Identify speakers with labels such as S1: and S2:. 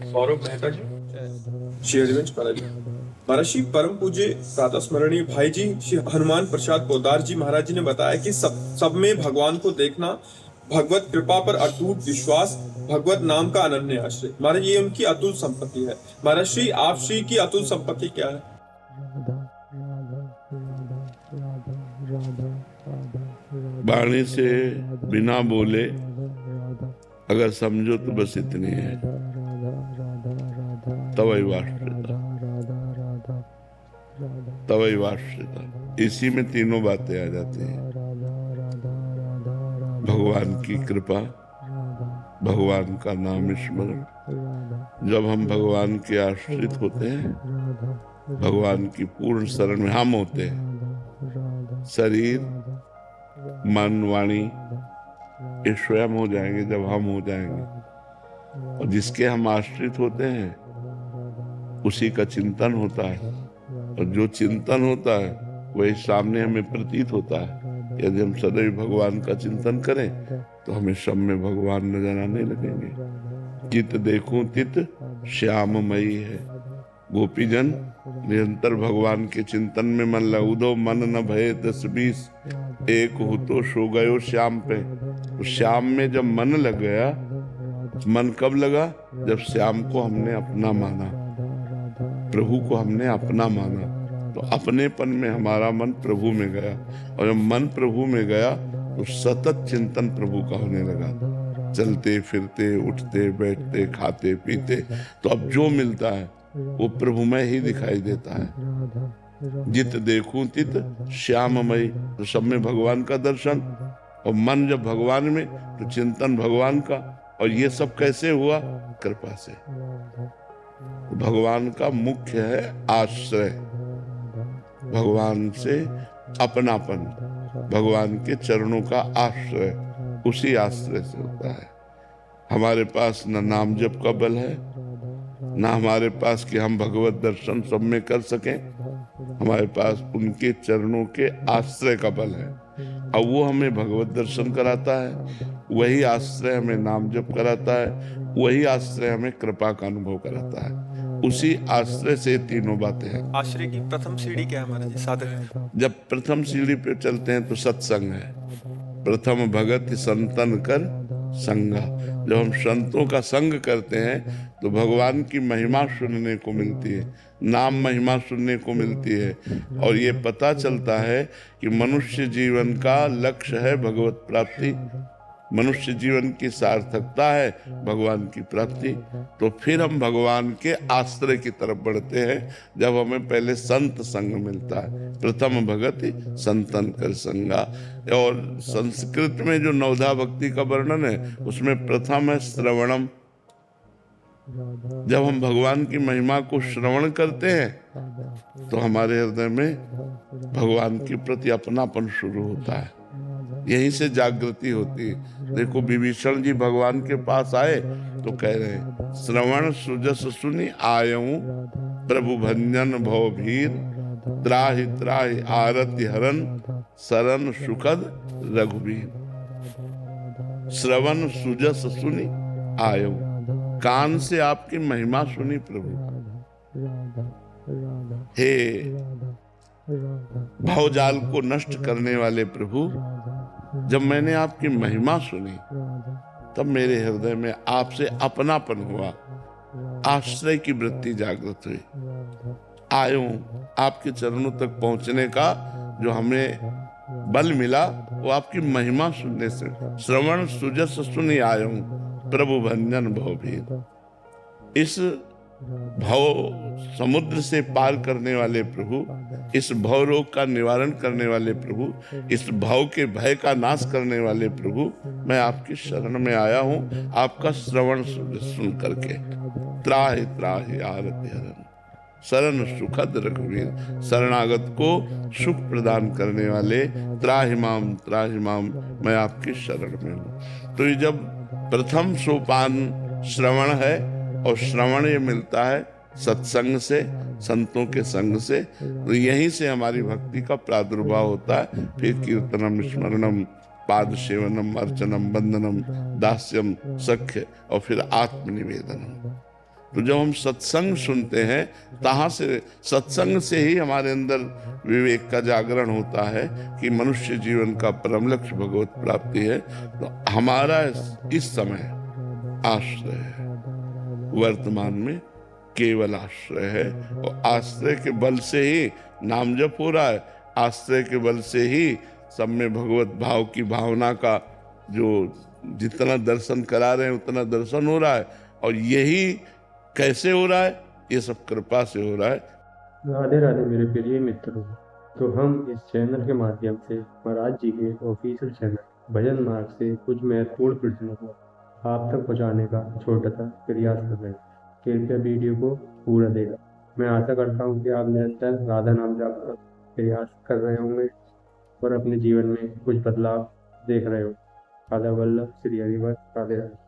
S1: सौरभ मेहता जी, शेरगंज college. महर्षि परम पूज्य प्रातः स्मरणीय भाई जी श्री हनुमान प्रसाद पोद्दार जी महाराज जी ने बताया कि सब में भगवान को देखना, भगवत कृपा पर अटूट विश्वास, भगवत नाम का अनन्य आश्रय। महाराज ये उनकी अतुल संपत्ति है। महर्षि आप श्री की अतुल संपत्ति क्या है?
S2: वाणी से बिना बोले अगर समझो तो बस इतनी है, तवई वाश्रिता। इसी में तीनों बातें आ जाती हैं। भगवान की कृपा, भगवान का नाम स्मरण। जब हम भगवान के आश्रित होते हैं, भगवान की पूर्ण शरण में हम होते हैं, शरीर मन वाणी ये स्वयं हो जाएंगे जब हम हो जाएंगे। और जिसके हम आश्रित होते हैं उसी का चिंतन होता है, और जो चिंतन होता है वही सामने हमें प्रतीत होता है। यदि हम सदैव भगवान का चिंतन करें तो हमें सब में भगवान नजर आने लगेंगे। चित देखूं तित श्याममयी है। गोपीजन निरंतर भगवान के चिंतन में मन लगो, मन न भये 10-20, एक हो तो सो गयो श्याम पे। तो श्याम में जब मन लग गया, मन कब लगा? जब श्याम को हमने अपना माना, प्रभु को हमने अपना माना, तो अपनेपन में हमारा मन प्रभु में गया। और जब मन प्रभु में गया तो सतत चिंतन प्रभु का होने लगा। चलते फिरते उठते बैठते खाते पीते तो अब जो मिलता है वो प्रभुमय ही दिखाई देता है। जित देखूं तित श्याममयी, तो सब में भगवान का दर्शन। और मन जब भगवान में तो चिंतन भगवान का। और ये सब कैसे हुआ? कृपा से। भगवान का मुख्य है आश्रय, भगवान से अपनापन, भगवान के चरणों का आश्रय, उसी आश्रय से होता है। हमारे पास न नाम जप का बल है, ना हमारे पास कि हम भगवत दर्शन सब में कर सकें। हमारे पास उनके चरणों के आश्रय का बल है। अब वो हमें भगवत दर्शन कराता है, वही आश्रय हमें नाम जप कराता है, वही आश्रय हमें कृपा का अनुभव कराता है। उसी आश्रय से तीनों बातें हैं।
S1: आश्रय की प्रथम सीढ़ी क्या है महाराज जी, साधक?
S2: जब प्रथम सीढ़ी पे चलते हैं तो सत्संग है। प्रथम भगत संतन कर संगा। जब हम संतों का संग करते हैं तो भगवान की महिमा सुनने को मिलती है, नाम महिमा सुनने को मिलती है। और ये पता चलता है कि मनुष्य जीवन का लक्ष्य है भगवत प्राप्ति, मनुष्य जीवन की सार्थकता है भगवान की प्राप्ति। तो फिर हम भगवान के आश्रय की तरफ बढ़ते हैं जब हमें पहले संत संग मिलता है। प्रथम भगति संतन कर संगा। और संस्कृत में जो नवधा भक्ति का वर्णन है उसमें प्रथम है श्रवणम। जब हम भगवान की महिमा को श्रवण करते हैं तो हमारे हृदय में भगवान के प्रति अपनापन शुरू होता है, यहीं से जागृति होती है। देखो विभीषण जी भगवान के पास आए तो कह रहे हैं, श्रवण सुजस सुनि आयऊं प्रभु भंजन भव भीर, त्राहि त्राहि आरति हरन शरण सुखद रघुबीर। श्रवण सुजस सुनि आयऊं, कान से आपकी महिमा सुनी प्रभु। हे भवजाल को नष्ट करने वाले प्रभु, जब मैंने आपकी महिमा सुनी तब मेरे हृदय में आपसे अपनापन हुआ, आश्रय की वृत्ति जागृत हुई। आयो आपके चरणों तक पहुंचने का जो हमें बल मिला वो आपकी महिमा सुनने से। श्रवण सुजस सुनि आयो प्रभु भंजन भवभीर। इस भव समुद्र से पार करने वाले प्रभु, इस भव रोग का निवारण करने वाले प्रभु, इस भव के भय का नाश करने वाले प्रभु, मैं आपकी शरण में आया हूँ आपका श्रवण सुन करके। त्राहि त्राहि आरति हरन शरण सुखद रघुवीर। शरणागत को सुख प्रदान करने वाले त्राहि माम मैं आपकी शरण में हूँ। तो ये जब प्रथम सोपान श्रवण है, और श्रवण ये मिलता है सत्संग से, संतों के संग से, तो यहीं से हमारी भक्ति का प्रादुर्भाव होता है। फिर कीर्तनम स्मरणम पाद सेवनम अर्चनम बंदनम दास्यम सख्य और फिर आत्मनिवेदनम। तो जब हम सत्संग सुनते हैं, तहाँ से सत्संग से ही हमारे अंदर विवेक का जागरण होता है कि मनुष्य जीवन का परम लक्ष्य भगवत प्राप्ति है। तो हमारा इस समय आश्रय है, वर्तमान में केवल आश्रय है, और आश्रय के बल से ही नाम जप हो रहा है, आश्रय के बल से ही सब में भगवत भाव की भावना का जो जितना दर्शन करा रहे हैं उतना दर्शन हो रहा है। और यही कैसे हो रहा है? ये सब कृपा से हो रहा है।
S3: राधे राधे मेरे प्रिय मित्रों। तो हम इस चैनल के माध्यम से महाराज जी के ऑफिशियल चैनल भजन मार्ग से कुछ महत्वपूर्ण प्रश्नों को आप तक पहुंचाने का छोटा सा प्रयास कर रहे हैं। कृपया वीडियो को पूरा देखा। मैं आशा करता हूं कि आप निरंतर राधा नाम जाप का प्रयास कर रहे होंगे और अपने जीवन में कुछ बदलाव देख रहे हो। राधा वल्लभ श्री हरिवंश। राधे राधे।